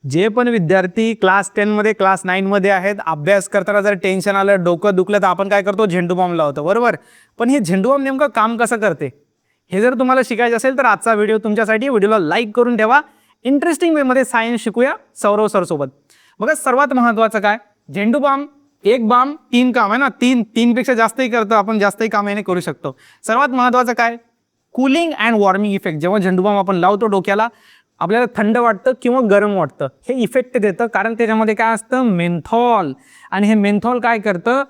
जे पण विद्यार्थी क्लास 10 मध्ये क्लास 9 मध्ये आहेत, अभ्यास करताना जर टेन्शन आलं, डोकं दुखलं, तर आपण काय करतो, झेंडू बाम लावतो, बरोबर. पण हे झेंडू बाम नेमकं काम कसं करते हे जर तुम्हाला शिकायचं असेल तर आजचा व्हिडिओ तुमच्यासाठी. व्हिडिओला लाईक करून ठेवा. इंटरेस्टिंग वे मध्ये सायन्स शिकूया सौरव सर सोबत. बघा सर्वात महत्त्वाचं काय, झेंडू बाम एक बाम तीन काम आहे ना, तीन पेक्षा जास्तही करतो आपण, जास्तही काम याने करू शकतो. सर्वात महत्त्वाचं काय, कूलिंग अँड वॉर्मिंग इफेक्ट. जेव्हा झेंडू बाम आपण लावतो डोक्याला, आपल्याला थंड वाटतं किंवा गरम वाटतं, हे इफेक्ट देतं. कारण त्याच्यामध्ये काय असतं, मेंथॉल. आणि हे मेंथॉल काय करतं,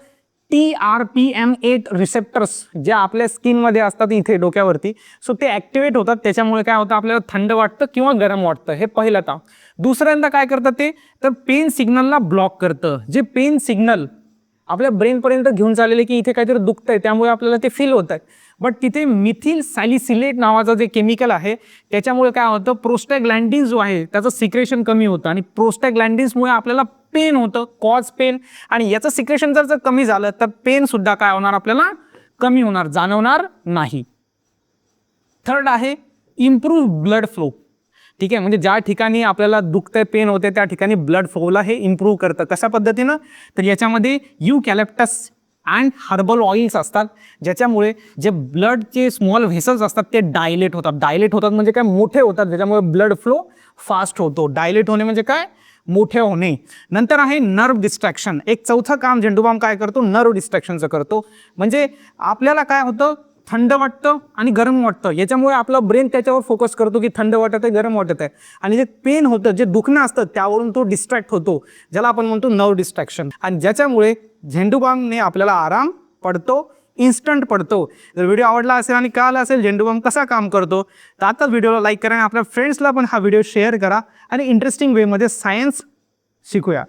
TRPM8 रिसेप्टर्स जे आपल्या स्किनमध्ये असतात इथे डोक्यावरती, सो ते ॲक्टिवेट होतात. त्याच्यामुळे काय होतं, आपल्याला थंड वाटतं किंवा गरम वाटतं. हे पहिलं काम. दुसऱ्यांदा काय करतं ते, तर पेन सिग्नलला ब्लॉक करतं. जे पेन सिग्नल आपल्या ब्रेनपर्यंत घेऊन चाललेले की इथे काहीतरी दुखतंय, त्यामुळे आपल्याला ते फील होत आहे. बट तिथे मिथिल सॅलिसिलेट नावाचं जे केमिकल आहे, त्याच्यामुळे काय होतं, प्रोस्टॅग्लॅन्डिन जो आहे त्याचं सिक्रेशन कमी होतं. आणि प्रोस्टॅग्लॅन्डिन्समुळे आपल्याला पेन होतं, कॉज पेन. आणि याचं सिक्रेशन जर कमी झालं तर पेन सुद्धा काय होणार, आपल्याला कमी होणार, जाणवणार नाही. थर्ड आहे इम्प्रूव्ह ब्लड फ्लो. ठीक आहे, म्हणजे ज्या ठिकाणी आपल्याला दुखतंय, पेन होते, त्या ठिकाणी ब्लड फ्लोला हे इम्प्रूव्ह करतं. कशा पद्धतीनं, तर याच्यामध्ये युकॅलिप्टस अँड हर्बल ऑइल्स असतात, ज्याच्यामुळे जे ब्लडचे स्मॉल व्हेसल्स असतात ते डायलेट होतात. डायलेट होतात म्हणजे काय, मोठे होतात, ज्याच्यामुळे ब्लड फ्लो फास्ट होतो. डायलेट होणे म्हणजे काय, मोठे होणे. नंतर आहे नर्व डिस्ट्रॅक्शन. एक चौथं काम झेंडू बाम काय करतो, नर्व डिस्ट्रॅक्शनचं करतो. म्हणजे आपल्याला काय होतं, थंड वाटतं आणि गरम वाटतं, याच्यामुळे आपला ब्रेन त्याच्यावर फोकस करतो की थंड वाटत आहे, गरम वाटत आहे. आणि जे पेन होतं, जे दुखणं असतं, त्यावरून तो डिस्ट्रॅक्ट होतो, ज्याला आपण म्हणतो नर्व डिस्ट्रॅक्शन. आणि ज्याच्यामुळे झेंडू बामने आपल्याला आराम पडतो, इन्स्टंट पडतो. जर व्हिडिओ आवडला असेल आणि कळाला असेल झेंडू बाम कसा काम करतो, तर आता व्हिडिओला लाईक करा आणि आपल्या फ्रेंड्सला पण हा व्हिडिओ शेअर करा. आणि इंटरेस्टिंग वेमध्ये सायन्स शिकूया.